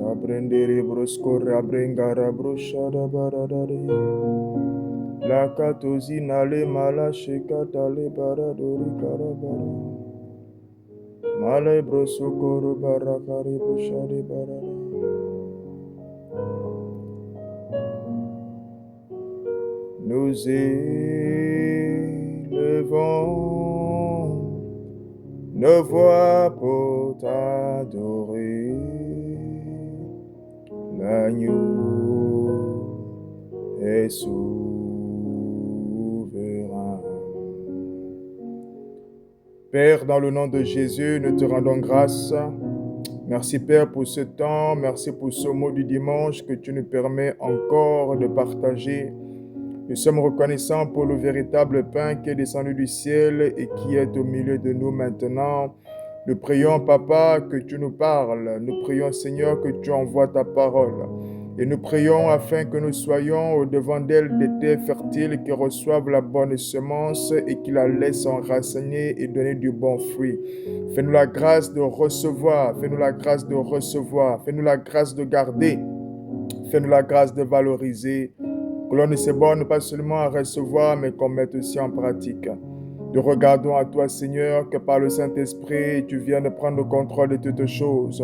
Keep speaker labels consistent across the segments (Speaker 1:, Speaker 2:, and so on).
Speaker 1: Sabrendere broskora brengara broshada baradari. La katozina le mala shekata le baradori karabara. Male brosokoro barakari broshade barada. Nous élevons nos voix pour t'adorer, l'agneau est souverain. Père, dans le nom de Jésus, nous te rendons grâce. Merci Père pour ce temps, merci pour ce mot du dimanche que tu nous permets encore de partager. Nous sommes reconnaissants pour le véritable pain qui est descendu du ciel et qui est au milieu de nous maintenant. Nous prions, Papa, que tu nous parles. Nous prions, Seigneur, que tu envoies ta parole. Et nous prions afin que nous soyons au-devant d'elle des terres fertiles qui reçoivent la bonne semence et qui la laissent enraciner et donner du bon fruit. Fais-nous la grâce de recevoir, fais-nous la grâce de recevoir, fais-nous la grâce de garder, fais-nous la grâce de valoriser. Que l'on ne se borne pas seulement à recevoir, mais qu'on mette aussi en pratique. Nous regardons à toi, Seigneur, que par le Saint-Esprit, tu viens de prendre le contrôle de toutes choses.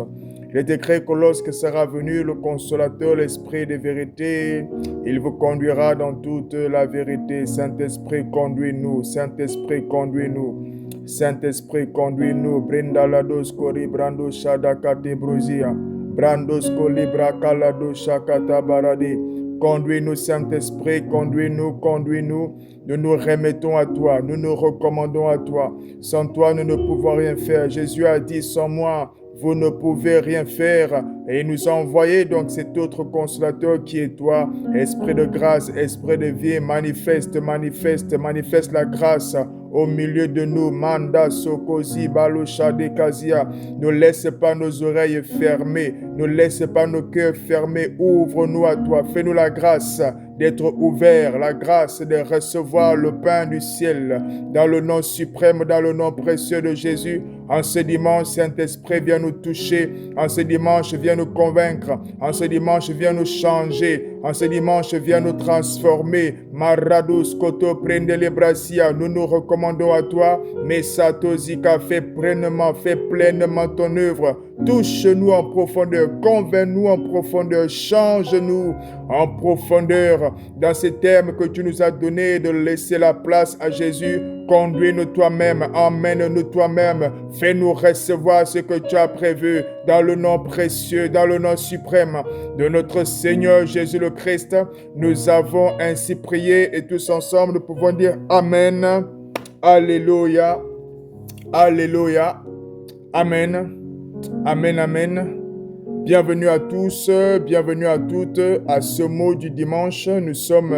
Speaker 1: Il est écrit que lorsque sera venu le Consolateur, l'Esprit de vérité, il vous conduira dans toute la vérité. Saint-Esprit, conduis-nous. Saint-Esprit, conduis-nous. Saint-Esprit, conduis-nous. Brindalados kori brando shadakate brozia. Brandos kolibra kalado shakata barade. Conduis-nous, Saint-Esprit, conduis-nous, conduis-nous. Nous nous remettons à toi, nous nous recommandons à toi. Sans toi, nous ne pouvons rien faire. Jésus a dit, sans moi, vous ne pouvez rien faire. Et il nous a envoyé donc cet autre consolateur qui est toi. Esprit de grâce, esprit de vie, manifeste la grâce au milieu de nous. Manda sokozi balosha de kazia. Ne laisse pas nos oreilles fermées. Ne laisse pas nos cœurs fermés. Ouvre-nous à toi. Fais-nous la grâce d'être ouverts, la grâce de recevoir le pain du ciel dans le nom suprême, dans le nom précieux de Jésus. En ce dimanche, Saint-Esprit, viens nous toucher. En ce dimanche, viens nous convaincre. En ce dimanche, viens nous changer. En ce dimanche, viens nous transformer. Maradus koto prende les brasia. Nous nous recommandons à toi. Mesato zika, fais pleinement ton œuvre. Touche-nous en profondeur. Convainc-nous en profondeur. Change-nous en profondeur. Dans ces termes que tu nous as donnés, de laisser la place à Jésus. Conduis-nous toi-même, emmène-nous toi-même, fais-nous recevoir ce que tu as prévu dans le nom précieux, dans le nom suprême de notre Seigneur Jésus le Christ. Nous avons ainsi prié et tous ensemble nous pouvons dire Amen, Alléluia, Alléluia, Amen, Amen, Amen. Bienvenue à tous, bienvenue à toutes à ce mot du dimanche. Nous sommes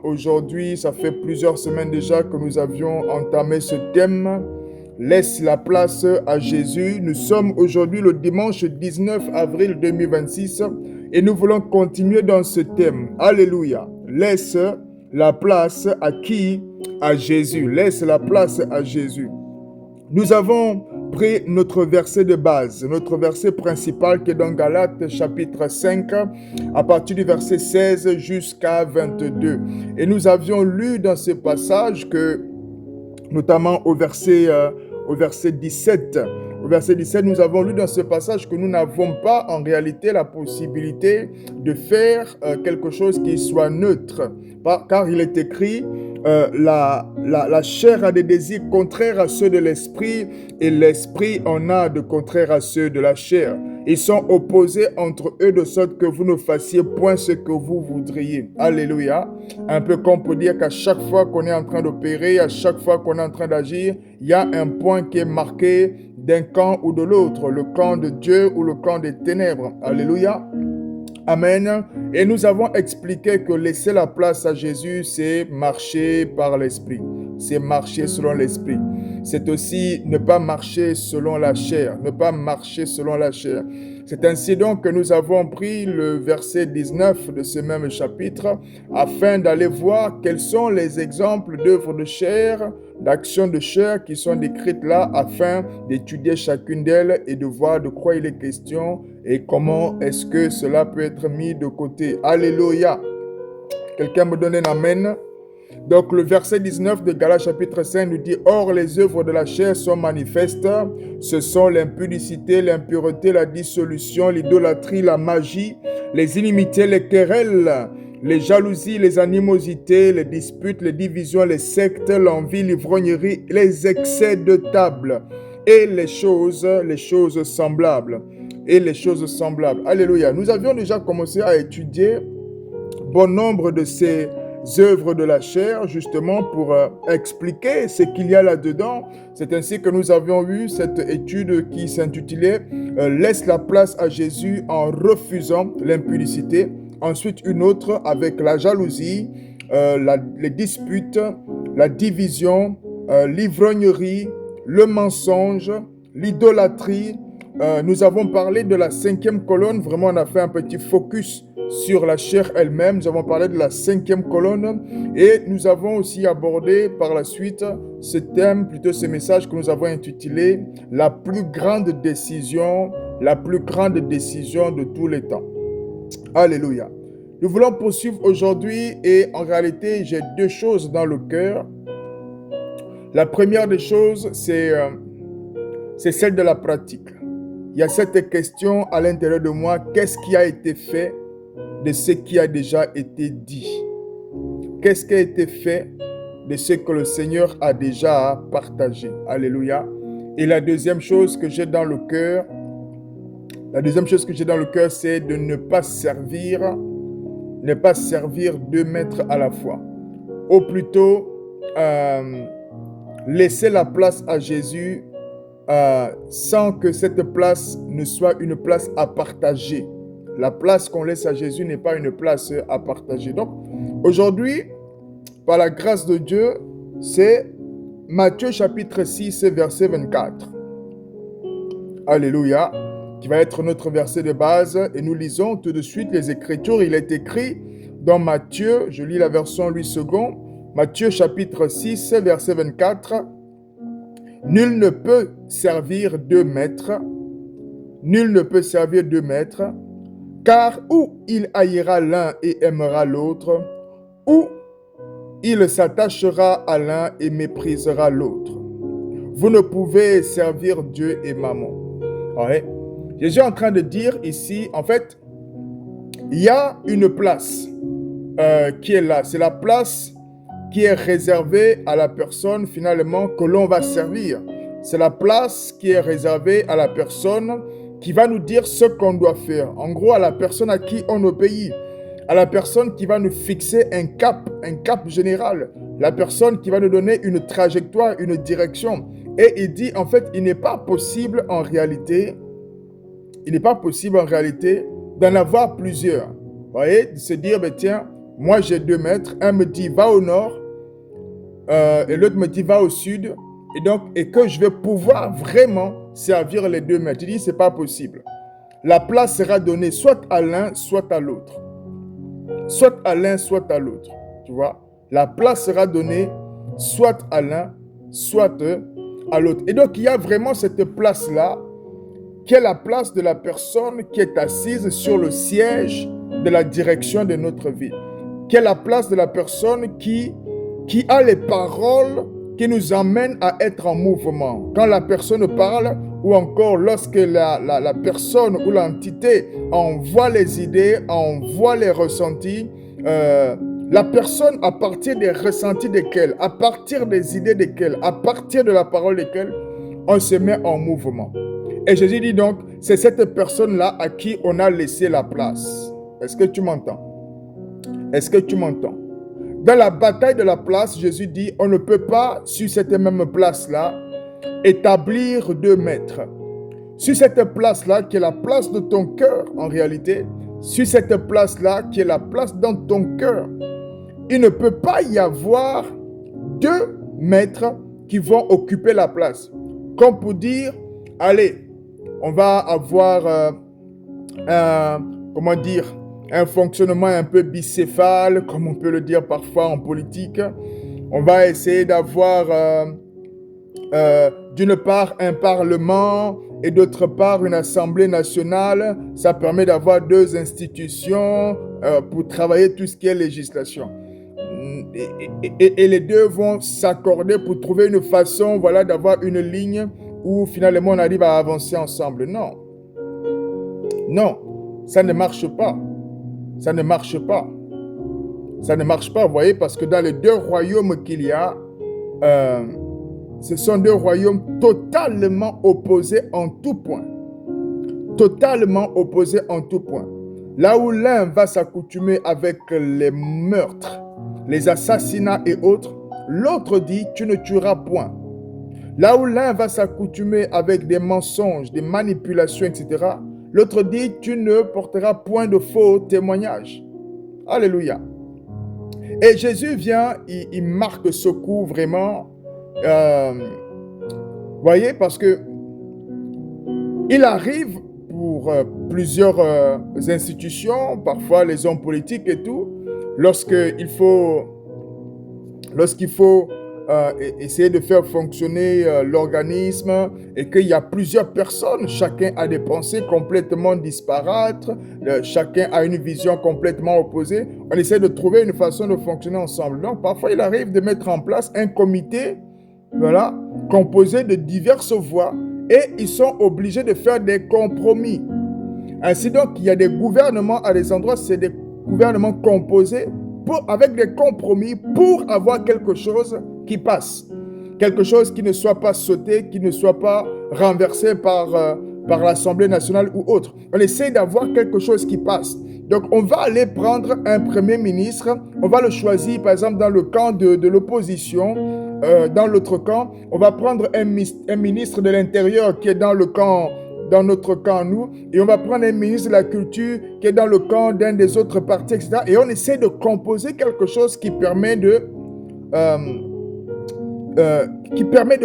Speaker 1: aujourd'hui, ça fait plusieurs semaines déjà que nous avions entamé ce thème. Laisse la place à Jésus. Nous sommes aujourd'hui le dimanche 19 avril 2026 et nous voulons continuer dans ce thème. Alléluia. Laisse la place à qui? À Jésus. Laisse la place à Jésus. Nous avons pris notre verset de base, notre verset principal qui est dans Galates chapitre 5, à partir du verset 16 jusqu'à 22. Et nous avions lu dans ce passage que, notamment au verset 17, nous avons lu dans ce passage que nous n'avons pas en réalité la possibilité de faire quelque chose qui soit neutre. Car il est écrit, la chair a des désirs contraires à ceux de l'esprit et l'esprit en a de contraires à ceux de la chair. Ils sont opposés entre eux de sorte que vous ne fassiez point ce que vous voudriez. Alléluia. Un peu comme pour dire qu'à chaque fois qu'on est en train d'opérer, à chaque fois qu'on est en train d'agir, il y a un point qui est marqué d'un camp ou de l'autre, le camp de Dieu ou le camp des ténèbres. Alléluia. Amen. Et nous avons expliqué que laisser la place à Jésus, c'est marcher par l'Esprit. C'est marcher selon l'Esprit. c'est aussi ne pas marcher selon la chair, ne pas marcher selon la chair. C'est ainsi donc que nous avons pris le verset 19 de ce même chapitre afin d'aller voir quels sont les exemples d'œuvres de chair, d'actions de chair qui sont décrites là afin d'étudier chacune d'elles et de voir de quoi il est question et comment est-ce que cela peut être mis de côté. Alléluia. Quelqu'un me donne un amen. Donc le verset 19 de Galates chapitre 5 nous dit « Or les œuvres de la chair sont manifestes, ce sont l'impudicité, l'impureté, la dissolution, l'idolâtrie, la magie, les inimités, les querelles, les jalousies, les animosités, les disputes, les divisions, les sectes, l'envie, l'ivrognerie, les excès de table et les choses semblables. » Et les choses semblables. Alléluia. Nous avions déjà commencé à étudier bon nombre de ces œuvres de la chair, justement pour expliquer ce qu'il y a là-dedans. C'est ainsi que nous avions eu cette étude qui s'intitulait « Laisse la place à Jésus en refusant l'impudicité ». Ensuite, une autre avec la jalousie, les disputes, la division, l'ivrognerie, le mensonge, l'idolâtrie. Nous avons parlé de la 5e colonne. Vraiment, on a fait un petit focus sur la chair elle-même. Nous avons parlé de la 5e colonne et nous avons aussi abordé par la suite ce thème, plutôt ce message que nous avons intitulé « La plus grande décision de tous les temps ». Alléluia. Nous voulons poursuivre aujourd'hui et en réalité, j'ai deux choses dans le cœur. La première des choses, c'est celle de la pratique. Il y a cette question à l'intérieur de moi, qu'est-ce qui a été fait de ce qui a déjà été dit? Qu'est-ce qui a été fait de ce que le Seigneur a déjà partagé? Alléluia. Et la deuxième chose que j'ai dans le cœur, c'est de ne pas servir deux maîtres à la fois. Ou plutôt, laisser la place à Jésus sans que cette place ne soit une place à partager. La place qu'on laisse à Jésus n'est pas une place à partager. Donc, aujourd'hui, par la grâce de Dieu, c'est Matthieu chapitre 6, verset 24. Alléluia, qui va être notre verset de base. Et nous lisons tout de suite les Écritures. Il est écrit dans Matthieu, je lis la version Louis II, Matthieu chapitre 6, verset 24. Nul ne peut servir deux maîtres, car ou il haïra l'un et aimera l'autre, ou il s'attachera à l'un et méprisera l'autre. Vous ne pouvez servir Dieu et Mammon. Ouais. Jésus est en train de dire ici, en fait, il y a une place qui est là. C'est la place qui est réservée à la personne finalement que l'on va servir. C'est la place qui est réservée à la personne qui va nous dire ce qu'on doit faire. En gros, à la personne à qui on obéit. À la personne qui va nous fixer un cap général. La personne qui va nous donner une trajectoire, une direction. Et il dit, en fait, il n'est pas possible en réalité d'en avoir plusieurs. Vous voyez, de se dire, ben, tiens, moi j'ai deux maîtres. Un me dit, va au nord. Et l'autre me dit, va au sud. Et que je vais pouvoir vraiment servir les deux maîtres. Il dit, c'est pas possible. La place sera donnée soit à l'un, soit à l'autre. Soit à l'un, soit à l'autre. Tu vois? La place sera donnée soit à l'un, soit à l'autre. Et donc, il y a vraiment cette place-là, qui est la place de la personne qui est assise sur le siège de la direction de notre vie. Qui est la place de la personne qui a les paroles qui nous amènent à être en mouvement. Quand la personne parle, ou encore lorsque la personne ou l'entité envoie les idées, envoie les ressentis, la personne, à partir des ressentis desquels, à partir des idées desquels, à partir de la parole desquels, on se met en mouvement. Et Jésus dit donc, c'est cette personne-là à qui on a laissé la place. Est-ce que tu m'entends? Est-ce que tu m'entends? Dans la bataille de la place, Jésus dit, on ne peut pas, sur cette même place-là, établir deux maîtres. Sur cette place-là, qui est la place de ton cœur, en réalité, sur cette place-là, qui est la place dans ton cœur, il ne peut pas y avoir deux maîtres qui vont occuper la place. Comme pour dire, allez, on va avoir un fonctionnement un peu bicéphale, comme on peut le dire parfois en politique. On va essayer d'avoir d'une part un parlement et d'autre part une assemblée nationale. Ça permet d'avoir deux institutions pour travailler tout ce qui est législation. Et les deux vont s'accorder pour trouver une façon, voilà, d'avoir une ligne où finalement on arrive à avancer ensemble. Non. Non, ça ne marche pas. Ça ne marche pas. Ça ne marche pas, vous voyez, parce que dans les deux royaumes qu'il y a, ce sont deux royaumes totalement opposés en tout point. Totalement opposés en tout point. Là où l'un va s'accoutumer avec les meurtres, les assassinats et autres, l'autre dit « tu ne tueras point ». Là où l'un va s'accoutumer avec des mensonges, des manipulations, etc., l'autre dit « tu ne porteras point de faux témoignages ». Alléluia. Et Jésus vient, il marque ce coup vraiment, voyez, parce que il arrive pour plusieurs institutions, parfois les hommes politiques et tout, lorsqu'il faut essayer de faire fonctionner l'organisme et qu'il y a plusieurs personnes, chacun a des pensées complètement disparates, chacun a une vision complètement opposée, on essaie de trouver une façon de fonctionner ensemble. Donc parfois il arrive de mettre en place un comité, voilà, composé de diverses voix et ils sont obligés de faire des compromis. Ainsi donc, il y a des gouvernements à des endroits, c'est des gouvernements composés avec des compromis pour avoir quelque chose qui passe. Quelque chose qui ne soit pas sauté, qui ne soit pas renversé par l'Assemblée nationale ou autre. On essaie d'avoir quelque chose qui passe. Donc, on va aller prendre un premier ministre, on va le choisir, par exemple, dans le camp de l'opposition. Dans l'autre camp, on va prendre un ministre de l'Intérieur qui est dans notre camp, nous, et on va prendre un ministre de la Culture qui est dans le camp d'un des autres partis, etc. Et on essaie de composer quelque chose qui permet de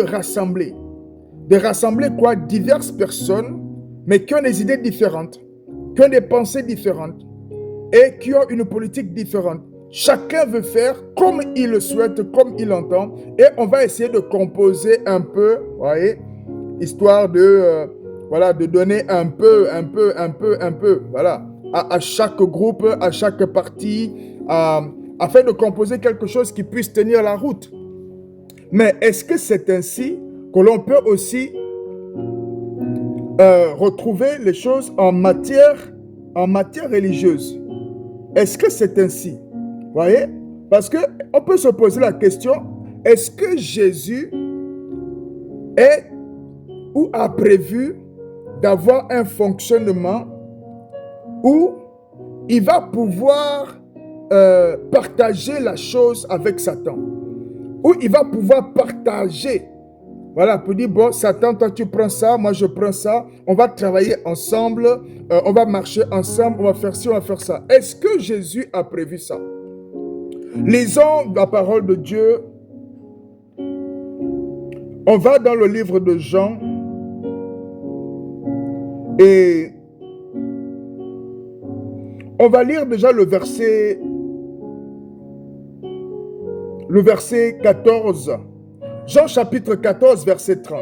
Speaker 1: rassembler. De rassembler quoi? Diverses personnes, mais qui ont des idées différentes, qui ont des pensées différentes et qui ont une politique différente. Chacun veut faire comme il le souhaite, comme il l'entend, et on va essayer de composer un peu, voyez, histoire de donner un peu, voilà, à chaque groupe, à chaque parti, afin de composer quelque chose qui puisse tenir la route. Mais est-ce que c'est ainsi que l'on peut aussi retrouver les choses en matière religieuse? Est-ce que c'est ainsi? Voyez? Parce qu'on peut se poser la question, est-ce que Jésus est ou a prévu d'avoir un fonctionnement où il va pouvoir partager la chose avec Satan, où il va pouvoir partager, voilà, pour dire, bon, Satan, toi tu prends ça, moi je prends ça, on va travailler ensemble, on va marcher ensemble, on va faire ci, on va faire ça. Est-ce que Jésus a prévu ça? Lisons la parole de Dieu. On va dans le livre de Jean et on va lire déjà le verset 14. Jean chapitre 14, verset 30.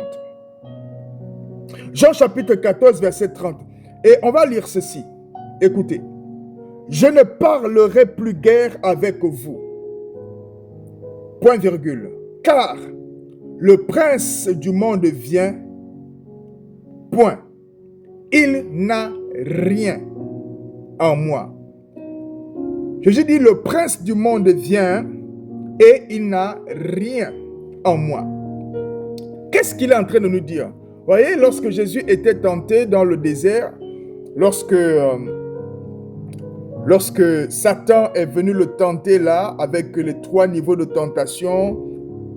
Speaker 1: Jean chapitre 14, verset 30. Et on va lire ceci. Écoutez. Je ne parlerai plus guère avec vous. Point virgule. Car le prince du monde vient. Point. Il n'a rien en moi. Jésus dit, le prince du monde vient et il n'a rien en moi. Qu'est-ce qu'il est en train de nous dire? Vous voyez, lorsque Jésus était tenté dans le désert, lorsque Satan est venu le tenter là, avec les 3 niveaux de tentation,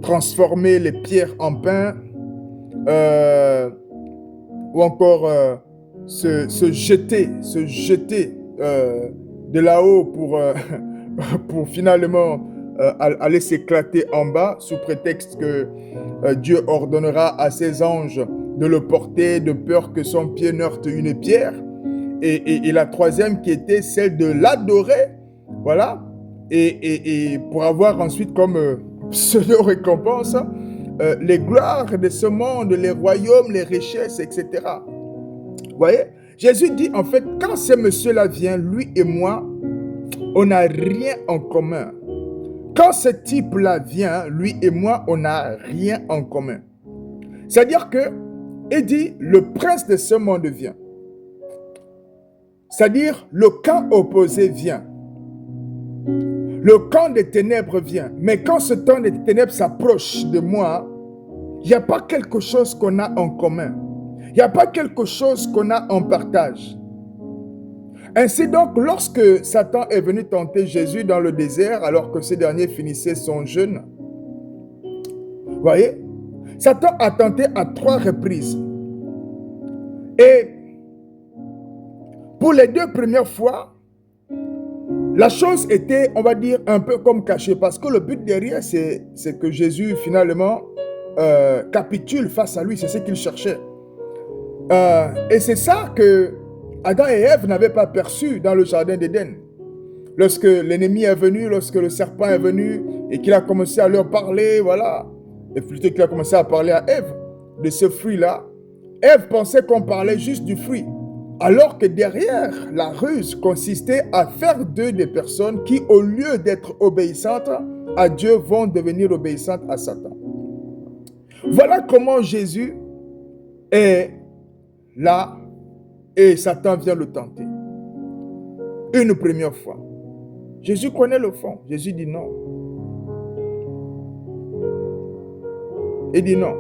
Speaker 1: transformer les pierres en pain, ou encore se jeter de là-haut pour finalement aller s'éclater en bas sous prétexte que Dieu ordonnera à ses anges de le porter de peur que son pied n'heurte une pierre. Et la troisième qui était celle de l'adorer, voilà, et pour avoir ensuite comme pseudo-récompense les gloires de ce monde, les royaumes, les richesses, etc. Vous voyez, Jésus dit en fait, quand ce monsieur-là vient, lui et moi, on n'a rien en commun. Quand ce type-là vient, lui et moi, on n'a rien en commun. C'est-à-dire que, il dit, le prince de ce monde vient. C'est-à-dire, le camp opposé vient. Le camp des ténèbres vient. Mais quand ce temps des ténèbres s'approche de moi, il n'y a pas quelque chose qu'on a en commun. Il n'y a pas quelque chose qu'on a en partage. Ainsi donc, lorsque Satan est venu tenter Jésus dans le désert, alors que ce dernier finissait son jeûne, vous voyez, Satan a tenté à 3 reprises. Et pour les 2 premières fois, la chose était, on va dire, un peu comme cachée, parce que le but derrière, c'est que Jésus, finalement, capitule face à lui, c'est ce qu'il cherchait. Et c'est ça que Adam et Ève n'avaient pas perçu dans le jardin d'Éden. Lorsque l'ennemi est venu, lorsque le serpent est venu et qu'il a commencé à leur parler, voilà, et plutôt qu'il a commencé à parler à Ève de ce fruit-là, Ève pensait qu'on parlait juste du fruit. Alors que derrière, la ruse consistait à faire d'eux des personnes qui, au lieu d'être obéissantes à Dieu, vont devenir obéissantes à Satan. Voilà comment Jésus est là et Satan vient le tenter. Une première fois. Jésus connaît le fond. Jésus dit non. Il dit non.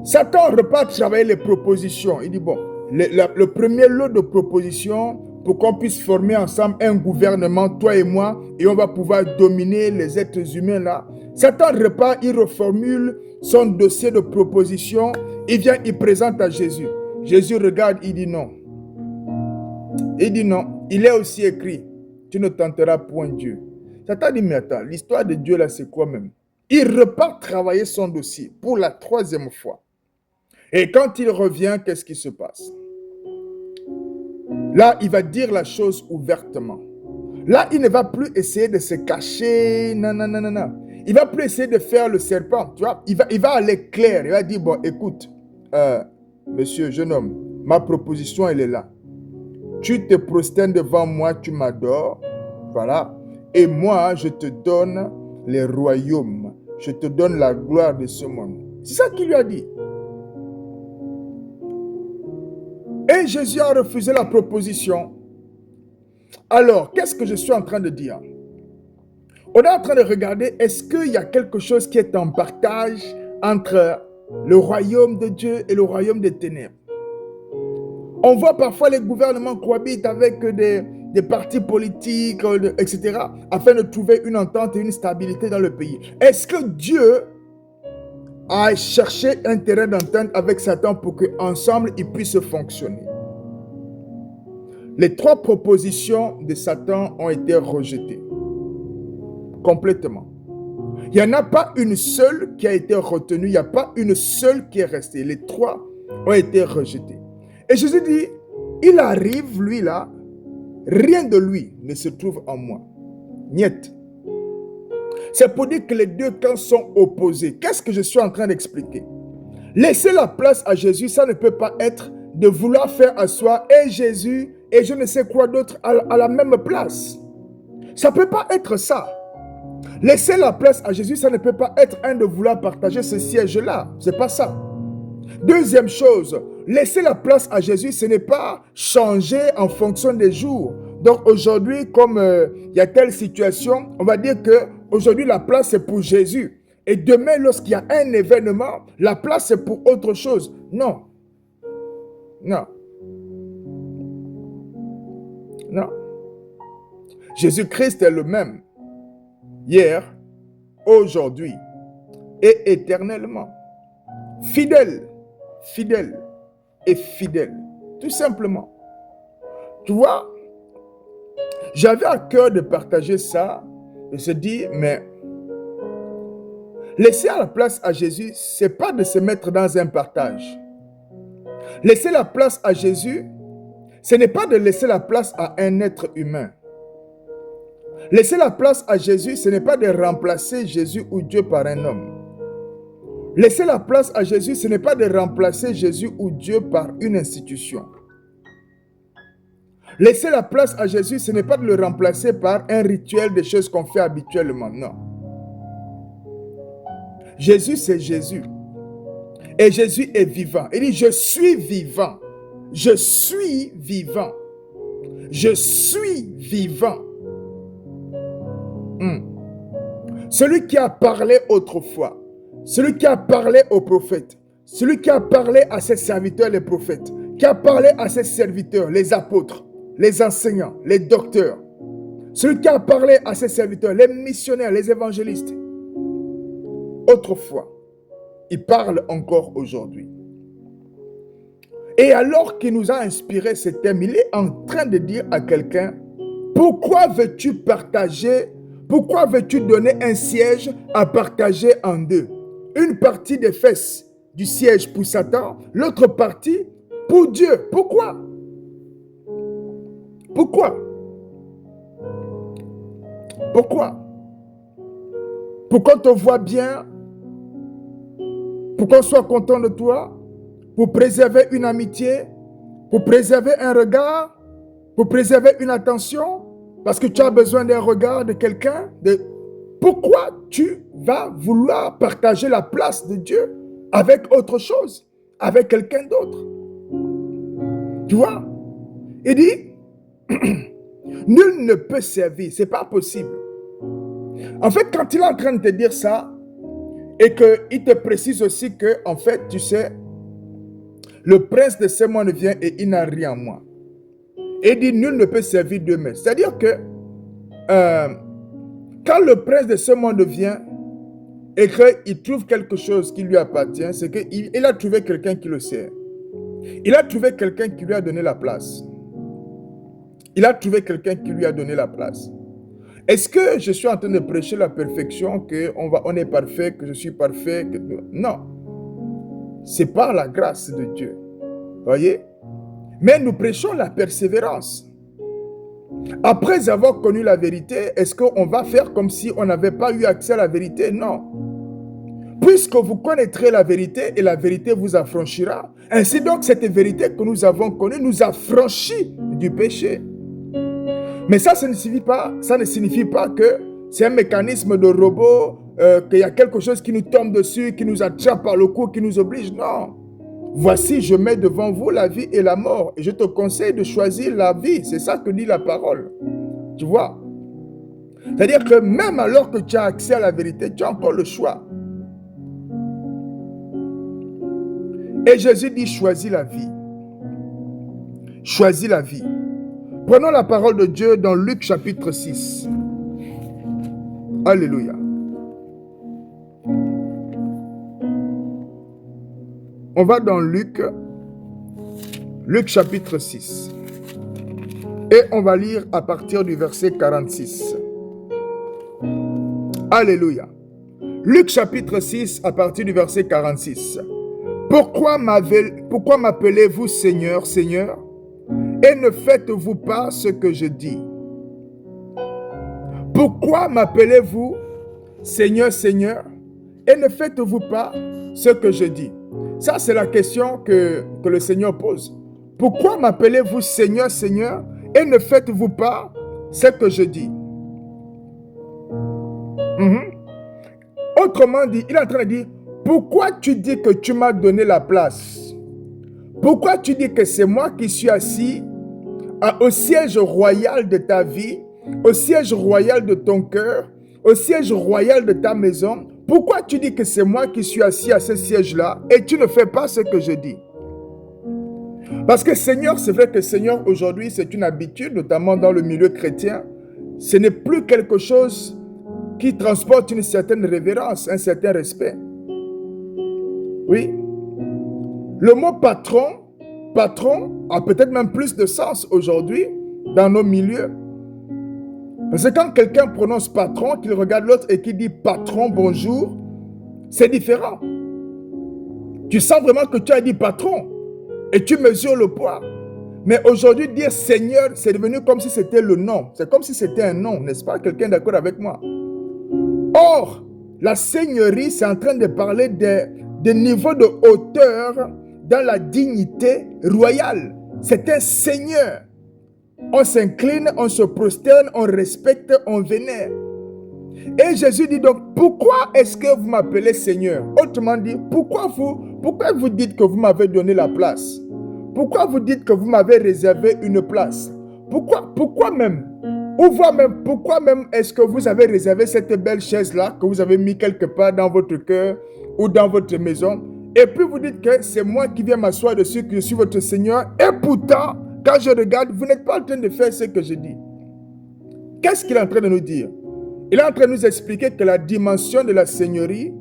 Speaker 1: Satan repart travailler les propositions. Il dit bon, le premier lot de propositions pour qu'on puisse former ensemble un gouvernement, toi et moi, et on va pouvoir dominer les êtres humains là. Satan repart, il reformule son dossier de proposition, il vient, il présente à Jésus. Jésus regarde, il dit non. Il dit non. Il est aussi écrit, tu ne tenteras point Dieu. Satan dit, mais attends, l'histoire de Dieu là, c'est quoi même? Il repart travailler son dossier pour la 3e fois. Et quand il revient, qu'est-ce qui se passe? Là, il va dire la chose ouvertement. Là, il ne va plus essayer de se cacher. Non, non, non, non, non. Il ne va plus essayer de faire le serpent. Tu vois? Il va aller clair. Il va dire, bon, écoute, monsieur, jeune homme, ma proposition, elle est là. Tu te prosternes devant moi, tu m'adores. Voilà. Et moi, je te donne les royaumes. Je te donne la gloire de ce monde. C'est ça qu'il lui a dit. Et Jésus a refusé la proposition. Alors, qu'est-ce que je suis en train de dire? On est en train de regarder, est-ce qu'il y a quelque chose qui est en partage entre le royaume de Dieu et le royaume des ténèbres? On voit parfois les gouvernements cohabitent avec des partis politiques, etc., afin de trouver une entente et une stabilité dans le pays. Est-ce que Dieu a cherché un terrain d'entente avec Satan pour qu'ensemble, ils puissent fonctionner? Les 3 propositions de Satan ont été rejetées. Complètement. Il n'y en a pas une seule qui a été retenue. Il n'y a pas une seule qui est restée. Les 3 ont été rejetées. Et Jésus dit, il arrive, lui là, rien de lui ne se trouve en moi. Niet. C'est pour dire que les 2 camps sont opposés. Qu'est-ce que je suis en train d'expliquer? Laisser la place à Jésus, ça ne peut pas être de vouloir faire asseoir et Jésus et je ne sais quoi d'autre à la même place. Ça ne peut pas être ça. Laisser la place à Jésus, ça ne peut pas être de vouloir partager ce siège-là. Ce n'est pas ça. Deuxième chose, laisser la place à Jésus, ce n'est pas changer en fonction des jours. Donc aujourd'hui, comme il y a telle situation, on va dire que aujourd'hui la place est pour Jésus. Et demain, lorsqu'il y a un événement, la place est pour autre chose. Non. Non. Non. Jésus-Christ est le même. Hier, aujourd'hui et éternellement. Fidèle, fidèle et fidèle. Tout simplement. Tu vois, j'avais à cœur de partager ça de se dire, mais laisser la place à Jésus, ce n'est pas de se mettre dans un partage. Laisser la place à Jésus, ce n'est pas de laisser la place à un être humain. Laisser la place à Jésus, ce n'est pas de remplacer Jésus ou Dieu par un homme. Laisser la place à Jésus, ce n'est pas de remplacer Jésus ou Dieu par une institution. Laisser la place à Jésus, ce n'est pas de le remplacer par un rituel des choses qu'on fait habituellement, non. Jésus, c'est Jésus. Et Jésus est vivant. Il dit, je suis vivant. Je suis vivant. Je suis vivant. Celui qui a parlé autrefois, celui qui a parlé aux prophètes, celui qui a parlé à ses serviteurs, les prophètes, qui a parlé à ses serviteurs, les apôtres, les enseignants, les docteurs, celui qui a parlé à ses serviteurs, les missionnaires, les évangélistes, autrefois, il parle encore aujourd'hui. Et alors qu'il nous a inspiré ce thème, il est en train de dire à quelqu'un, pourquoi veux-tu partager, pourquoi veux-tu donner un siège à partager en deux? Une partie des fesses du siège pour Satan, l'autre partie pour Dieu. Pourquoi? Pourquoi? Pourquoi? Pour qu'on te voit bien, pour qu'on soit content de toi, pour préserver une amitié, pour préserver un regard, pour préserver une attention, parce que tu as besoin d'un regard de quelqu'un. Pourquoi tu vas vouloir partager la place de Dieu avec autre chose, avec quelqu'un d'autre? Tu vois? Il dit, nul ne peut servir, c'est pas possible. En fait, quand il est en train de te dire ça, et qu'il te précise aussi que, en fait, tu sais, le prince de ce monde vient et il n'a rien en moi. Et il dit, nul ne peut servir deux maîtres. C'est-à-dire que, quand le prince de ce monde vient et qu'il trouve quelque chose qui lui appartient, c'est qu'il a trouvé quelqu'un qui le sert. Il a trouvé quelqu'un qui lui a donné la place. Il a trouvé quelqu'un qui lui a donné la place. Est-ce que je suis en train de prêcher la perfection, qu'on est parfait, que je suis parfait? Non. C'est par la grâce de Dieu. Voyez? Mais nous prêchons la persévérance. Après avoir connu la vérité, est-ce qu'on va faire comme si on n'avait pas eu accès à la vérité? Non. Puisque vous connaîtrez la vérité et la vérité vous affranchira. Ainsi donc, cette vérité que nous avons connue nous affranchit du péché. Mais ça ne signifie pas que c'est un mécanisme de robot, qu'il y a quelque chose qui nous tombe dessus, qui nous attrape par le cou, qui nous oblige. Non. Voici, je mets devant vous la vie et la mort. Et je te conseille de choisir la vie. C'est ça que dit la parole. Tu vois? C'est-à-dire que même alors que tu as accès à la vérité, tu as encore le choix. Et Jésus dit, choisis la vie. Choisis la vie. Prenons la parole de Dieu dans Luc chapitre 6. Alléluia. On va dans Luc chapitre 6. Et on va lire à partir du verset 46. Alléluia. Luc chapitre 6 à partir du verset 46. Pourquoi m'appelez-vous Seigneur, Seigneur, et ne faites-vous pas ce que je dis? Pourquoi m'appelez-vous Seigneur, Seigneur, et ne faites-vous pas ce que je dis? Ça, c'est la question que le Seigneur pose. Pourquoi m'appelez-vous Seigneur, Seigneur, et ne faites-vous pas ce que je dis? Autrement dit, il est en train de dire, pourquoi tu dis que tu m'as donné la place? Pourquoi tu dis que c'est moi qui suis assis au siège royal de ta vie, au siège royal de ton cœur, au siège royal de ta maison? Pourquoi tu dis que c'est moi qui suis assis à ce siège-là et tu ne fais pas ce que je dis? Parce que Seigneur, c'est vrai que Seigneur aujourd'hui, c'est une habitude, notamment dans le milieu chrétien. Ce n'est plus quelque chose qui transporte une certaine révérence, un certain respect. Oui. Le mot patron a peut-être même plus de sens aujourd'hui dans nos milieux. Parce que quand quelqu'un prononce patron, qu'il regarde l'autre et qu'il dit patron, bonjour, c'est différent. Tu sens vraiment que tu as dit patron et tu mesures le poids. Mais aujourd'hui, dire Seigneur, c'est devenu comme si c'était le nom. C'est comme si c'était un nom, n'est-ce pas? Quelqu'un est d'accord avec moi? Or, la seigneurie, c'est en train de parler des niveaux de hauteur dans la dignité royale. C'est un seigneur. On s'incline, on se prosterne, on respecte, on vénère. Et Jésus dit donc, pourquoi est-ce que vous m'appelez Seigneur? Autrement dit, pourquoi vous dites que vous m'avez donné la place? Pourquoi vous dites que vous m'avez réservé une place? Pourquoi même? Ou voire même, pourquoi même est-ce que vous avez réservé cette belle chaise-là que vous avez mis quelque part dans votre cœur ou dans votre maison? Et puis vous dites que c'est moi qui viens m'asseoir dessus, que je suis votre Seigneur. Et pourtant, quand je regarde, vous n'êtes pas en train de faire ce que je dis. Qu'est-ce qu'il est en train de nous dire? Il est en train de nous expliquer que la dimension de la Seigneurie,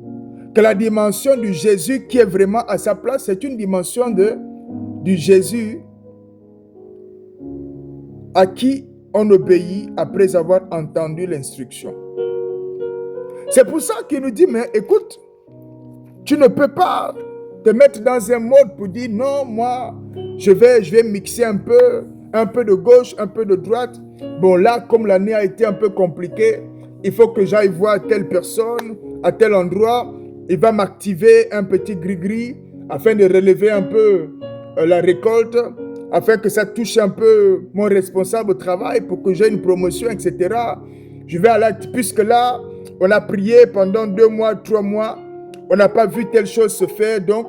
Speaker 1: que la dimension du Jésus qui est vraiment à sa place, c'est une dimension du Jésus à qui on obéit après avoir entendu l'instruction. C'est pour ça qu'il nous dit, mais écoute, tu ne peux pas te mettre dans un mode pour dire, non, moi, je vais mixer un peu de gauche, un peu de droite. Bon, là, comme l'année a été un peu compliquée, il faut que j'aille voir telle personne, à tel endroit. Il va m'activer un petit gris-gris afin de relever un peu la récolte, afin que ça touche un peu mon responsable au travail pour que j'ai une promotion, etc. Je vais aller, puisque là, on a prié pendant 2 mois, 3 mois, on n'a pas vu telle chose se faire, donc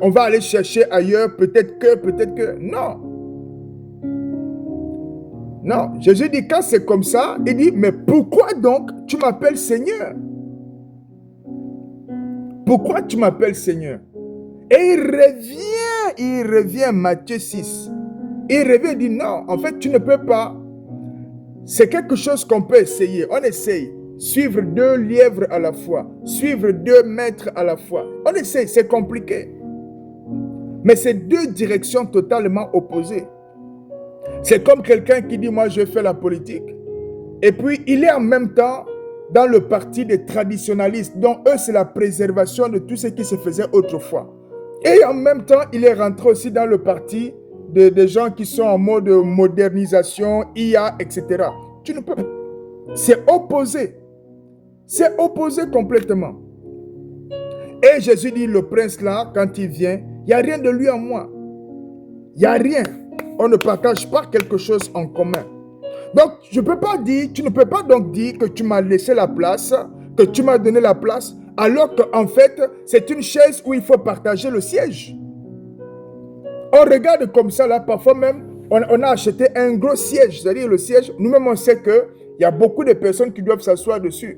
Speaker 1: on va aller chercher ailleurs, peut-être que, non. Non, Jésus dit, quand c'est comme ça, il dit, mais pourquoi donc tu m'appelles Seigneur? Pourquoi tu m'appelles Seigneur? Et il revient, Matthieu 6. Il revient et dit, non, en fait, tu ne peux pas. C'est quelque chose qu'on peut essayer. On essaye. Suivre 2 lièvres à la fois. Suivre 2 maîtres à la fois. On essaye, c'est compliqué. Mais c'est 2 directions totalement opposées. C'est comme quelqu'un qui dit, moi, je fais la politique. Et puis, il est en même temps dans le parti des traditionalistes, dont eux, c'est la préservation de tout ce qui se faisait autrefois. Et en même temps, il est rentré aussi dans le parti des gens qui sont en mode modernisation, IA, etc. Tu ne peux pas. C'est opposé. C'est opposé complètement. Et Jésus dit, le prince là, quand il vient, il n'y a rien de lui en moi. Il n'y a rien. On ne partage pas quelque chose en commun. Donc, tu ne peux pas donc dire que tu m'as laissé la place, que tu m'as donné la place, alors qu'en fait, c'est une chaise où il faut partager le siège. On regarde comme ça, là, parfois même, on a acheté un gros siège, c'est-à-dire le siège, nous-mêmes on sait qu'il y a beaucoup de personnes qui doivent s'asseoir dessus.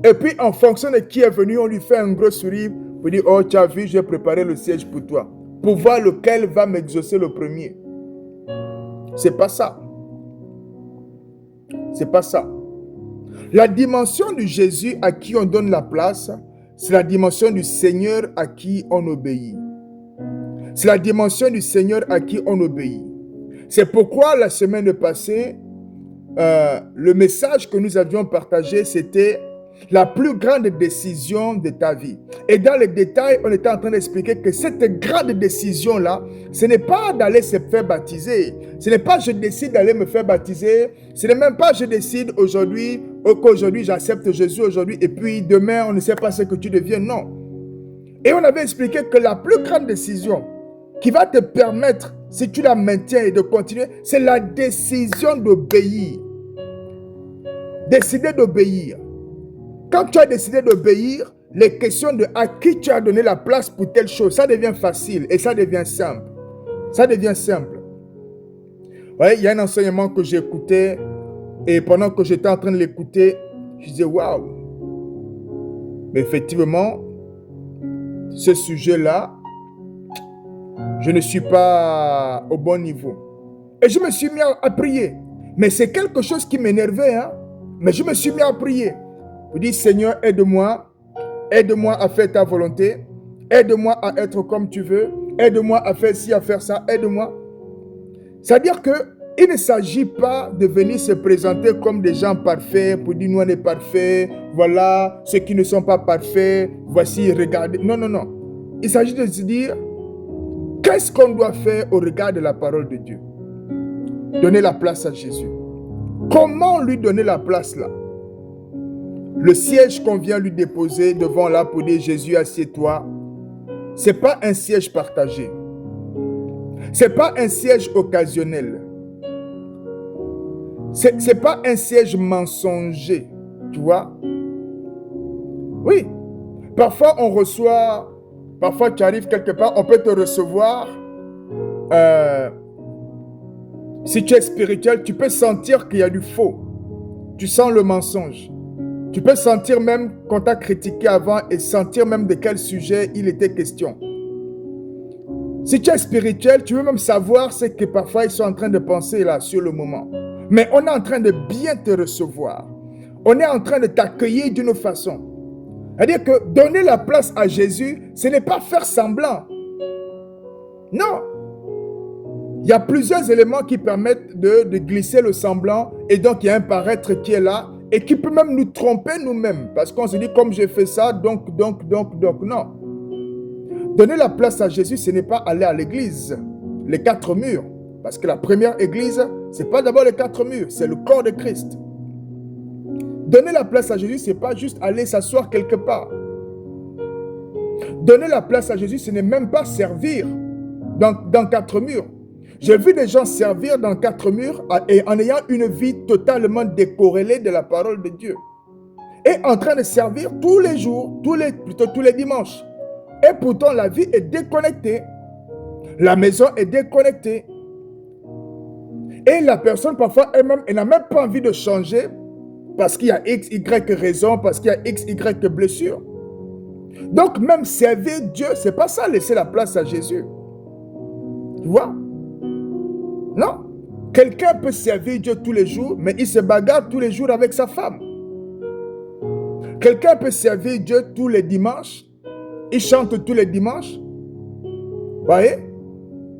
Speaker 1: Et puis, en fonction de qui est venu, on lui fait un gros sourire pour dire, oh, tu as vu, j'ai préparé le siège pour toi, pour voir lequel va m'exaucer le premier. C'est pas ça. C'est pas ça. La dimension du Jésus à qui on donne la place, c'est la dimension du Seigneur à qui on obéit. C'est la dimension du Seigneur à qui on obéit. C'est pourquoi la semaine passée, le message que nous avions partagé, c'était la plus grande décision de ta vie. Et dans les détails, on était en train d'expliquer que cette grande décision-là, ce n'est pas d'aller se faire baptiser. Ce n'est pas je décide d'aller me faire baptiser. Ce n'est même pas je décide aujourd'hui, qu'aujourd'hui j'accepte Jésus aujourd'hui et puis demain on ne sait pas ce que tu deviens. Non. Et on avait expliqué que la plus grande décision qui va te permettre, si tu la maintiens et de continuer, c'est la décision d'obéir. Décider d'obéir. Quand tu as décidé d'obéir, les questions de à qui tu as donné la place pour telle chose, ça devient facile et ça devient simple. Ça devient simple. Ouais, il y a un enseignement que j'écoutais et pendant que j'étais en train de l'écouter, je disais waouh. Mais effectivement, ce sujet-là, je ne suis pas au bon niveau. Et je me suis mis à prier. Mais c'est quelque chose qui m'énervait, hein. Mais je me suis mis à prier. Je dis, Seigneur, aide-moi à faire ta volonté, aide-moi à être comme tu veux, aide-moi à faire ci, à faire ça, aide-moi. C'est-à-dire que Il ne s'agit pas de venir se présenter comme des gens parfaits pour dire nous on est parfaits, voilà, ceux qui ne sont pas parfaits, voici, regardez. Non, non, non. Il s'agit de se dire, qu'est-ce qu'on doit faire au regard de la parole de Dieu? Donner la place à Jésus. Comment lui donner la place là? Le siège qu'on vient lui déposer devant là pour dire Jésus, assieds-toi, ce n'est pas un siège partagé. Ce n'est pas un siège occasionnel. Ce n'est pas un siège mensonger. Tu vois? Oui. Parfois, on reçoit, parfois tu arrives quelque part, on peut te recevoir. Si tu es spirituel, tu peux sentir qu'il y a du faux. Tu sens le mensonge. Tu peux sentir même qu'on t'a critiqué avant et sentir même de quel sujet il était question. Si tu es spirituel, tu veux même savoir ce que parfois ils sont en train de penser là sur le moment. Mais on est en train de bien te recevoir. On est en train de t'accueillir d'une façon. C'est-à-dire que donner la place à Jésus, ce n'est pas faire semblant. Non. Il y a plusieurs éléments qui permettent de glisser le semblant et donc il y a un paraître qui est là et qui peut même nous tromper nous-mêmes parce qu'on se dit comme j'ai fait ça, donc, non. Donner la place à Jésus, ce n'est pas aller à l'église, les 4 murs. Parce que la première église, ce n'est pas d'abord les 4 murs, c'est le corps de Christ. Donner la place à Jésus, ce n'est pas juste aller s'asseoir quelque part. Donner la place à Jésus, ce n'est même pas servir dans 4 murs. J'ai vu des gens servir dans 4 murs et en ayant une vie totalement décorrélée de la parole de Dieu. Et en train de servir tous les jours, plutôt tous les dimanches. Et pourtant, la vie est déconnectée. La maison est déconnectée. Et la personne, parfois, elle-même, elle n'a même pas envie de changer parce qu'il y a X, Y raison, parce qu'il y a X, Y blessure. Donc, même servir Dieu, ce n'est pas ça, laisser la place à Jésus. Tu vois? Non. Quelqu'un peut servir Dieu tous les jours, mais il se bagarre tous les jours avec sa femme. Quelqu'un peut servir Dieu tous les dimanches, il chante tous les dimanches, vous voyez?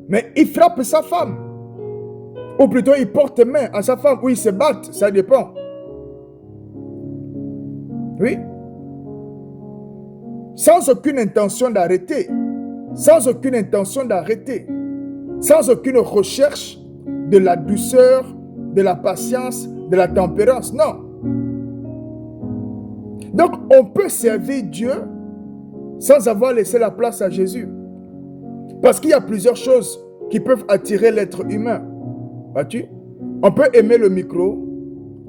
Speaker 1: Mais il frappe sa femme. Ou plutôt, il porte main à sa femme, ou il se bat, ça dépend. Oui. Sans aucune intention d'arrêter. Sans aucune intention d'arrêter. Sans aucune recherche de la douceur, de la patience, de la tempérance. Non. Donc, on peut servir Dieu sans avoir laissé la place à Jésus. Parce qu'il y a plusieurs choses qui peuvent attirer l'être humain. Vois-tu? On peut aimer le micro,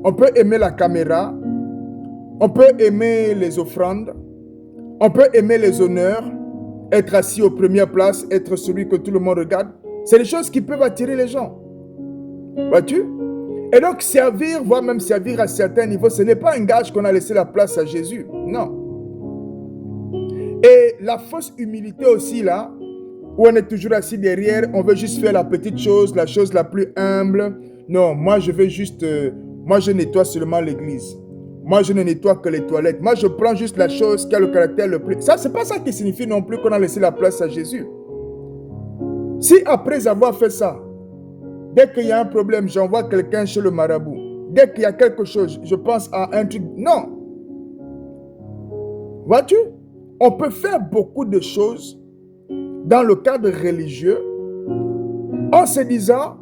Speaker 1: on peut aimer la caméra, on peut aimer les offrandes, on peut aimer les honneurs, être assis aux premières places, être celui que tout le monde regarde. C'est des choses qui peuvent attirer les gens. Vois-tu? Et donc servir, voire même servir à certains niveaux, ce n'est pas un gage qu'on a laissé la place à Jésus. Non. Et la fausse humilité aussi là, où on est toujours assis derrière, on veut juste faire la petite chose, la chose la plus humble. Non, moi je veux juste, moi je nettoie seulement l'église. Moi je ne nettoie que les toilettes. Moi je prends juste la chose qui a le caractère le plus... Ça, c'est pas ça qui signifie non plus qu'on a laissé la place à Jésus. Si après avoir fait ça, dès qu'il y a un problème, j'envoie quelqu'un chez le marabout. Dès qu'il y a quelque chose, je pense à un truc. Non. Vois-tu? On peut faire beaucoup de choses dans le cadre religieux en se disant,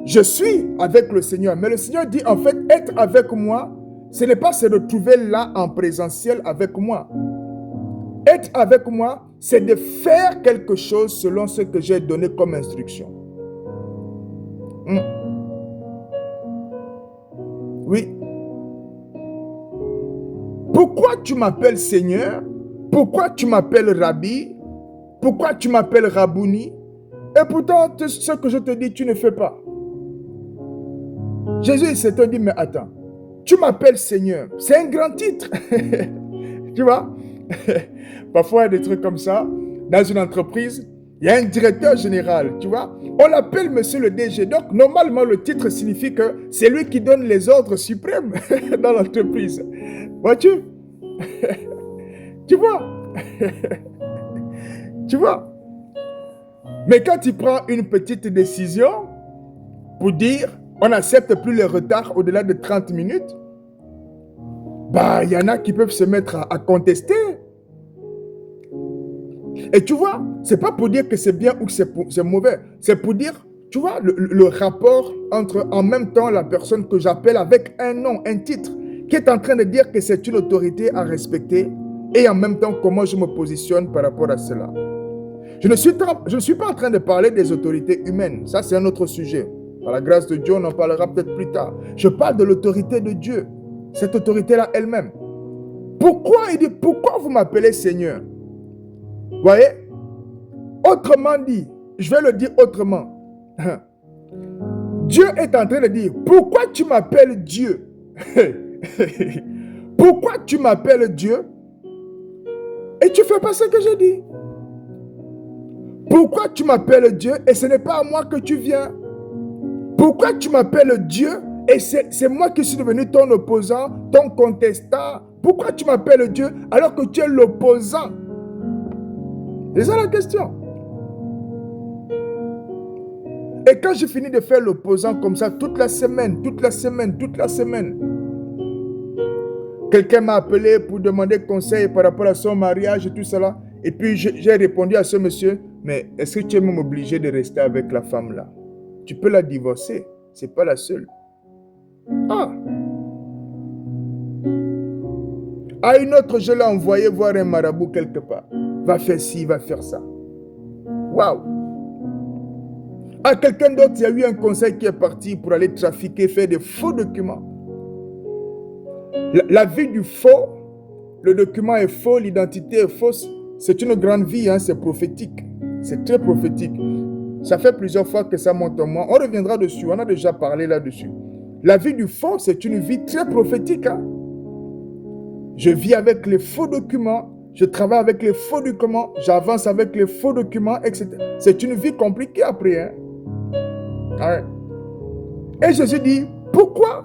Speaker 1: je suis avec le Seigneur. Mais le Seigneur dit, en fait, être avec moi, ce n'est pas se retrouver là en présentiel avec moi. Être avec moi, c'est de faire quelque chose selon ce que j'ai donné comme instruction. Oui. Pourquoi tu m'appelles Seigneur? Pourquoi tu m'appelles Rabbi? Pourquoi tu m'appelles Rabouni? Et pourtant, ce que je te dis, tu ne fais pas. Jésus, il s'est dit, mais attends, tu m'appelles Seigneur. C'est un grand titre. Tu vois? Parfois, il y a des trucs comme ça. Dans une entreprise, il y a un directeur général, tu vois? On l'appelle monsieur le DG. Donc, normalement, le titre signifie que c'est lui qui donne les ordres suprêmes dans l'entreprise. Vois-tu? Tu vois? Tu vois? Mais quand tu prends une petite décision, pour dire, on n'accepte plus les retards au-delà de 30 minutes. Bah, il y en a qui peuvent se mettre à contester. Et tu vois, c'est pas pour dire que c'est bien ou que c'est mauvais. C'est pour dire, tu vois, le rapport entre en même temps la personne que j'appelle avec un nom, un titre, qui est en train de dire que c'est une autorité à respecter et en même temps comment je me positionne par rapport à cela. Je ne suis pas en train de parler des autorités humaines. Ça, c'est un autre sujet. Par la grâce de Dieu, on en parlera peut-être plus tard. Je parle de l'autorité de Dieu. Cette autorité-là elle-même. Pourquoi il dit, pourquoi vous m'appelez Seigneur? Vous voyez? Autrement dit, je vais le dire autrement. Dieu est en train de dire, pourquoi tu m'appelles Dieu? Pourquoi tu m'appelles Dieu? Et tu ne fais pas ce que je dis. Pourquoi tu m'appelles Dieu et ce n'est pas à moi que tu viens? Pourquoi tu m'appelles Dieu et c'est moi qui suis devenu ton opposant, ton contestant? Pourquoi tu m'appelles Dieu alors que tu es l'opposant? C'est ça la question. Et quand j'ai fini de faire l'opposant comme ça, toute la semaine, quelqu'un m'a appelé pour demander conseil par rapport à son mariage et tout cela. Et puis j'ai répondu à ce monsieur, mais est-ce que tu es même obligé de rester avec la femme là? Tu peux la divorcer, c'est pas la seule. Ah! À une autre, je l'ai envoyé voir un marabout quelque part. Va faire ci, va faire ça. Waouh! À quelqu'un d'autre, il y a eu un conseil qui est parti pour aller trafiquer, faire des faux documents. La vie du faux, le document est faux, l'identité est fausse. C'est une grande vie, hein, c'est prophétique. C'est très prophétique. Ça fait plusieurs fois que ça monte en moi. On reviendra dessus, on a déjà parlé là-dessus. La vie du faux, c'est une vie très prophétique. Hein. Je vis avec les faux documents, je travaille avec les faux documents, j'avance avec les faux documents, etc. C'est une vie compliquée après. Hein. Ouais. Et Jésus dit, pourquoi?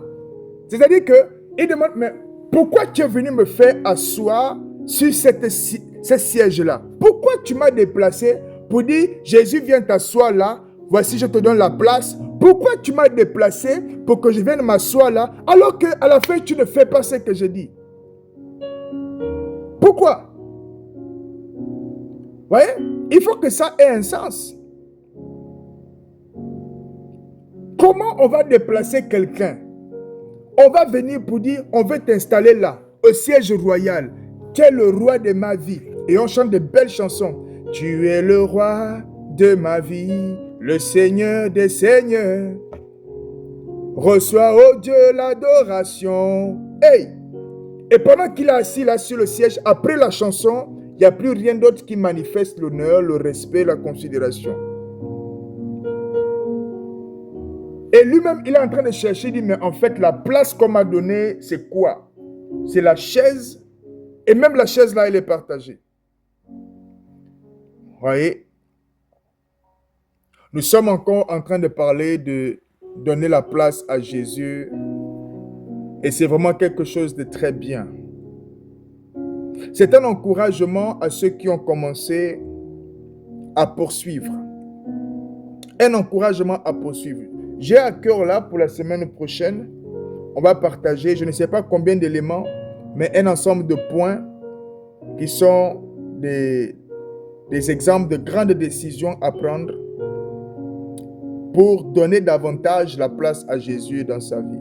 Speaker 1: C'est-à-dire qu'il demande, mais pourquoi tu es venu me faire asseoir sur ce siège-là? Pourquoi tu m'as déplacé pour dire, Jésus vient t'asseoir là, voici je te donne la place. Pourquoi tu m'as déplacé pour que je vienne m'asseoir là, alors qu'à la fin tu ne fais pas ce que je dis? Pourquoi? Vous voyez? Il faut que ça ait un sens. Comment on va déplacer quelqu'un? On va venir pour dire, on veut t'installer là, au siège royal. Tu es le roi de ma vie. Et on chante de belles chansons. Tu es le roi de ma vie, le Seigneur des seigneurs. Reçois, oh Dieu, l'adoration. Hey! Et pendant qu'il est assis là sur le siège, après la chanson, il n'y a plus rien d'autre qui manifeste l'honneur, le respect, la considération. Et lui-même, il est en train de chercher, il dit, mais en fait, la place qu'on m'a donnée, c'est quoi? C'est la chaise. Et même la chaise là, elle est partagée. Vous voyez? Nous sommes encore en train de parler de donner la place à Jésus. Et c'est vraiment quelque chose de très bien. C'est un encouragement à ceux qui ont commencé à poursuivre. Un encouragement à poursuivre. J'ai à cœur là, pour la semaine prochaine, on va partager, je ne sais pas combien d'éléments, mais un ensemble de points qui sont des exemples de grandes décisions à prendre pour donner davantage la place à Jésus dans sa vie.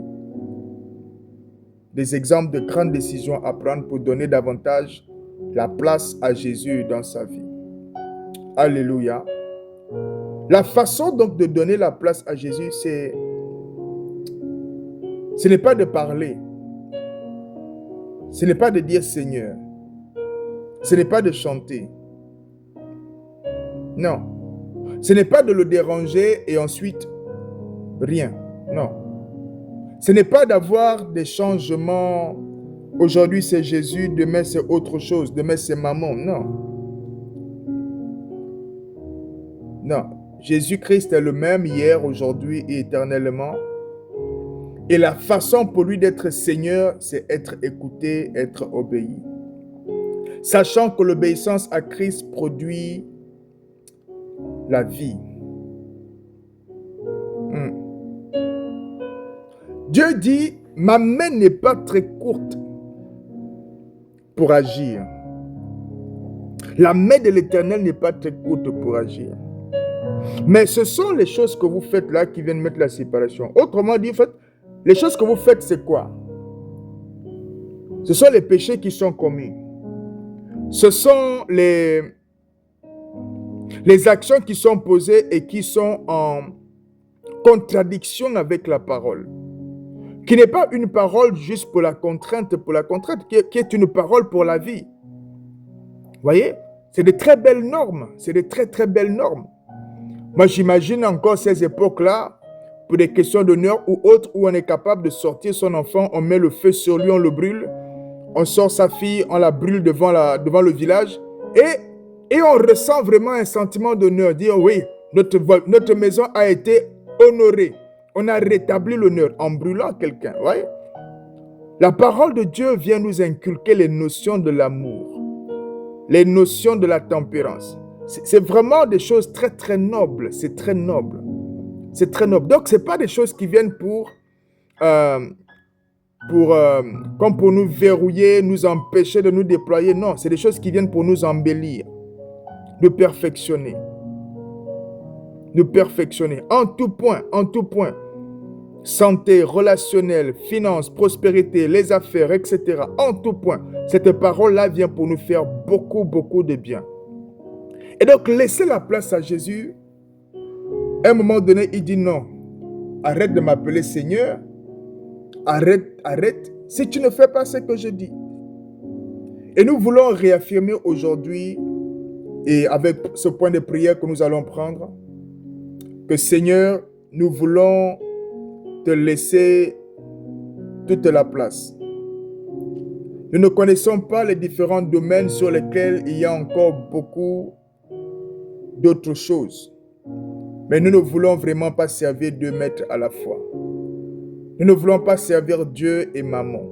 Speaker 1: Des exemples de grandes décisions à prendre pour donner davantage la place à Jésus dans sa vie. Alléluia. La façon donc de donner la place à Jésus, ce n'est pas de parler. Ce n'est pas de dire Seigneur. Ce n'est pas de chanter. Non. Ce n'est pas de le déranger et ensuite rien. Non. Ce n'est pas d'avoir des changements. Aujourd'hui c'est Jésus, demain c'est autre chose, demain c'est maman. Non. Non. Jésus-Christ est le même hier, aujourd'hui et éternellement. Et la façon pour lui d'être Seigneur, c'est être écouté, être obéi. Sachant que l'obéissance à Christ produit la vie. Dieu dit, ma main n'est pas très courte pour agir. La main de l'Éternel n'est pas très courte pour agir. Mais ce sont les choses que vous faites là qui viennent mettre la séparation. Autrement dit, en fait, les choses que vous faites, c'est quoi? Ce sont les péchés qui sont commis. Ce sont les actions qui sont posées et qui sont en contradiction avec la parole. Qui n'est pas une parole juste pour la contrainte, qui est une parole pour la vie. Vous voyez? C'est de très belles normes. C'est de très très belles normes. Moi, j'imagine encore ces époques-là, pour des questions d'honneur ou autres, où on est capable de sortir son enfant, on met le feu sur lui, on le brûle, on sort sa fille, on la brûle devant le village, et on ressent vraiment un sentiment d'honneur, dire oui, notre maison a été honorée, on a rétabli l'honneur en brûlant quelqu'un. Ouais? La parole de Dieu vient nous inculquer les notions de l'amour, les notions de la tempérance. C'est vraiment des choses très très nobles, c'est très noble. C'est très noble. Donc, ce n'est pas des choses qui viennent comme pour nous verrouiller, nous empêcher de nous déployer. Non, c'est des choses qui viennent pour nous embellir, nous perfectionner. Nous perfectionner en tout point, en tout point. Santé, relationnelle, finances, prospérité, les affaires, etc. En tout point. Cette parole-là vient pour nous faire beaucoup, beaucoup de bien. Et donc, laissez la place à Jésus. À un moment donné, il dit non. Arrête de m'appeler Seigneur. Arrête. Si tu ne fais pas ce que je dis. Et nous voulons réaffirmer aujourd'hui, et avec ce point de prière que nous allons prendre, que Seigneur, nous voulons te laisser toute la place. Nous ne connaissons pas les différents domaines sur lesquels il y a encore beaucoup d'autres choses. Mais nous ne voulons vraiment pas servir deux maîtres à la fois. Nous ne voulons pas servir Dieu et Maman.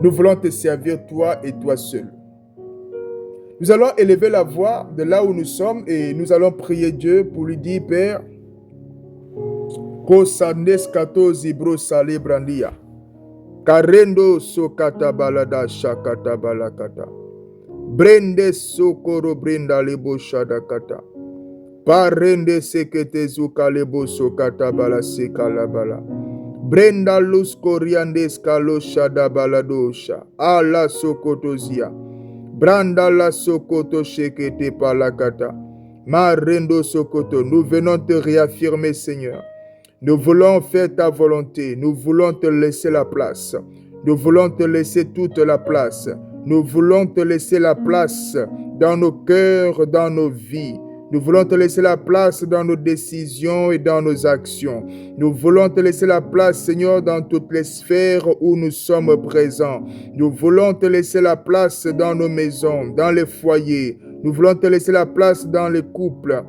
Speaker 1: Nous voulons te servir toi et toi seul. Nous allons élever la voix de là où nous sommes et nous allons prier Dieu pour lui dire, Père, Kosandeskato zibro sale brandia. Karendo sokata balada shakata balakata. Brende sokoro brinda lebo shadakata. Parende sekete zuka lebo sokata bala sekala bala. Brenda lus koriandes kalo shada baladosha. Ala sokotozia. Branda la sokoto shekete palakata. Marendo sokoto. Nous venons te réaffirmer, Seigneur. Nous voulons faire ta volonté. Nous voulons te laisser la place. Nous voulons te laisser toute la place. Nous voulons te laisser la place dans nos cœurs, dans nos vies. Nous voulons te laisser la place dans nos décisions et dans nos actions. Nous voulons te laisser la place, Seigneur, dans toutes les sphères où nous sommes présents. Nous voulons te laisser la place dans nos maisons, dans les foyers. Nous voulons te laisser la place dans les couples,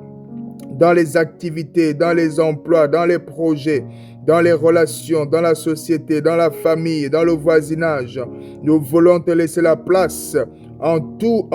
Speaker 1: dans les activités, dans les emplois, dans les projets, dans les relations, dans la société, dans la famille, dans le voisinage. Nous voulons te laisser la place en tout,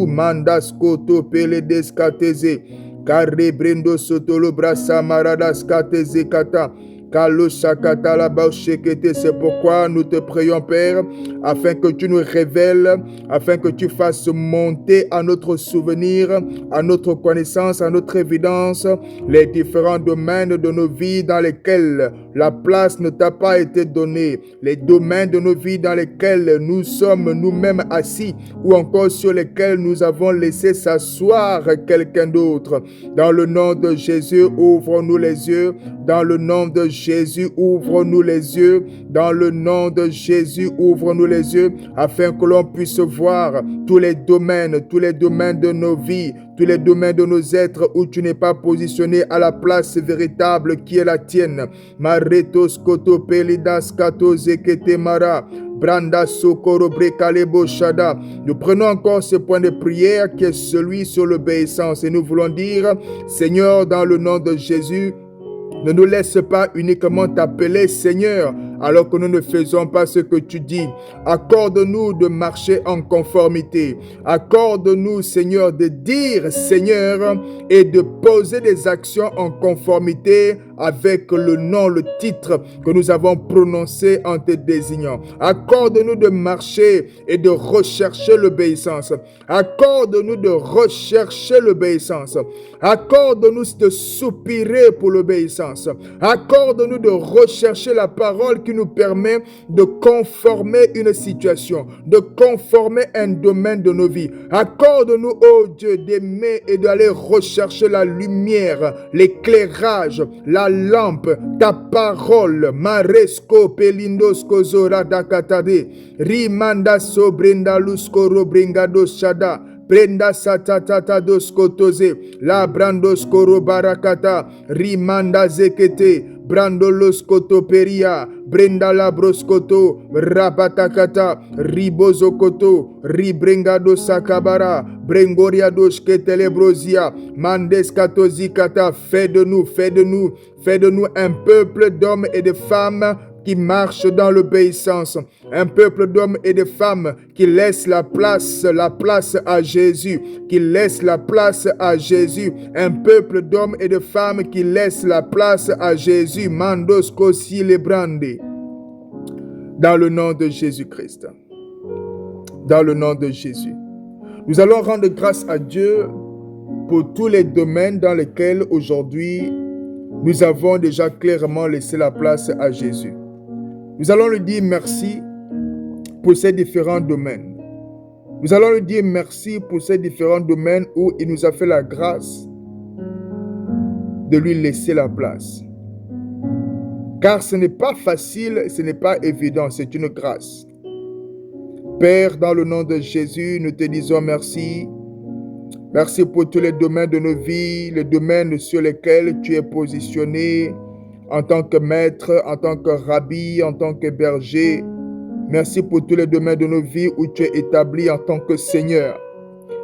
Speaker 1: mandas koto peledes kateze, kare brendo sotolo brasa maradas kateze kata, kalo shakata la bauchekete. C'est pourquoi nous te prions, Père, afin que tu nous révèles, afin que tu fasses monter à notre souvenir, à notre connaissance, à notre évidence, les différents domaines de nos vies dans lesquels la place ne t'a pas été donnée, les domaines de nos vies dans lesquels nous sommes nous-mêmes assis, ou encore sur lesquels nous avons laissé s'asseoir quelqu'un d'autre. Dans le nom de Jésus, ouvre-nous les yeux. Dans le nom de Jésus, ouvre-nous les yeux. Dans le nom de Jésus, ouvre-nous les yeux, afin que l'on puisse voir tous les domaines de nos vies, tous les domaines de nos êtres où tu n'es pas positionné à la place véritable qui est la tienne. Maretos koto pelidas kato zekete mara. Branda sokoro brekalebo shada. Nous prenons encore ce point de prière qui est celui sur l'obéissance et nous voulons dire, Seigneur, dans le nom de Jésus, ne nous laisse pas uniquement t'appeler Seigneur, alors que nous ne faisons pas ce que tu dis. Accorde-nous de marcher en conformité. Accorde-nous, Seigneur, de dire, Seigneur, et de poser des actions en conformité avec le nom, le titre que nous avons prononcé en te désignant. Accorde-nous de marcher et de rechercher l'obéissance. Accorde-nous de rechercher l'obéissance. Accorde-nous de soupirer pour l'obéissance. Accorde-nous de rechercher la parole qui nous permet de conformer une situation, de conformer un domaine de nos vies. Accorde-nous, oh Dieu, d'aimer et d'aller rechercher la lumière, l'éclairage, la lampe, ta parole. Maresco pelindosko zora dakatade. Rimanda sobrenda luskoro bringado shada. Brenda satatata doskotoze. La brandoskoro barakata. Rimanda zekete. Brandoloskoto peria. Brenda labroskoto. Rabatakata. Ribozokoto. Ribrengado sakabara. Brengoria doshketelebrosia. Mandeskatozikata. Fais de nous un peuple d'hommes et de femmes qui marchent dans l'obéissance. Un peuple d'hommes et de femmes qui laissent la place à Jésus. Qui laissent la place à Jésus. Un peuple d'hommes et de femmes qui laissent la place à Jésus. Mandos kosi lebrande. Dans le nom de Jésus-Christ. Dans le nom de Jésus. Nous allons rendre grâce à Dieu pour tous les domaines dans lesquels aujourd'hui nous avons déjà clairement laissé la place à Jésus. Nous allons lui dire merci pour ces différents domaines. Nous allons lui dire merci pour ces différents domaines où il nous a fait la grâce de lui laisser la place. Car ce n'est pas facile, ce n'est pas évident, c'est une grâce. Père, dans le nom de Jésus, nous te disons merci. Merci pour tous les domaines de nos vies, les domaines sur lesquels tu es positionné en tant que maître, en tant que rabbi, en tant que berger. Merci pour tous les domaines de nos vies où tu es établi en tant que Seigneur.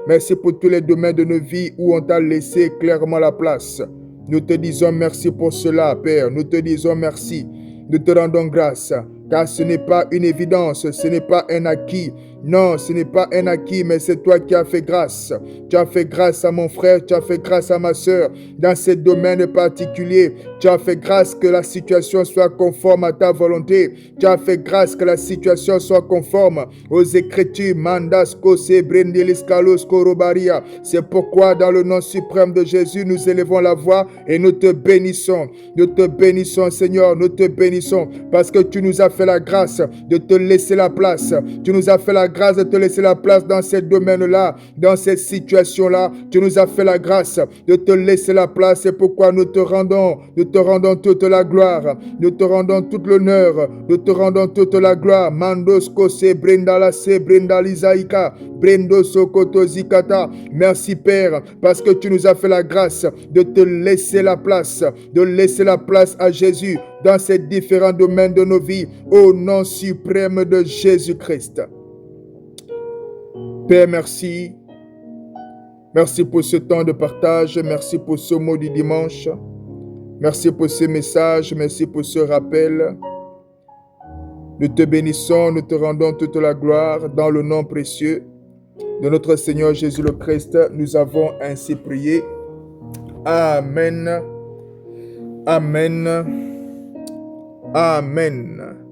Speaker 1: Merci pour tous les domaines de nos vies où on t'a laissé clairement la place. Nous te disons merci pour cela, Père. Nous te disons merci. Nous te rendons grâce, car ce n'est pas une évidence, ce n'est pas un acquis. Non, ce n'est pas un acquis, mais c'est toi qui as fait grâce. Tu as fait grâce à mon frère, tu as fait grâce à ma sœur. Dans ces domaines particuliers, tu as fait grâce que la situation soit conforme à ta volonté. Tu as fait grâce que la situation soit conforme aux Écritures. Mandas kose brendelis kalos korobaria. C'est pourquoi, dans le nom suprême de Jésus, nous élevons la voix et nous te bénissons. Nous te bénissons, Seigneur, nous te bénissons parce que tu nous as fait la grâce de te laisser la place. Tu nous as fait la grâce de te laisser la place dans ces domaines-là, dans ces situations-là. Tu nous as fait la grâce de te laisser la place. C'est pourquoi nous te rendons toute la gloire. Nous te rendons tout l'honneur. Nous te rendons toute la gloire. Mandos kose brendala se brendalizaika. Brendo sokoto zikata. Merci Père, parce que tu nous as fait la grâce de te laisser la place, de laisser la place à Jésus dans ces différents domaines de nos vies, au nom suprême de Jésus-Christ. Père, merci. Merci pour ce temps de partage. Merci pour ce mot du dimanche. Merci pour ce message. Merci pour ce rappel. Nous te bénissons, nous te rendons toute la gloire dans le nom précieux de notre Seigneur Jésus le Christ. Nous avons ainsi prié. Amen. Amen. Amen.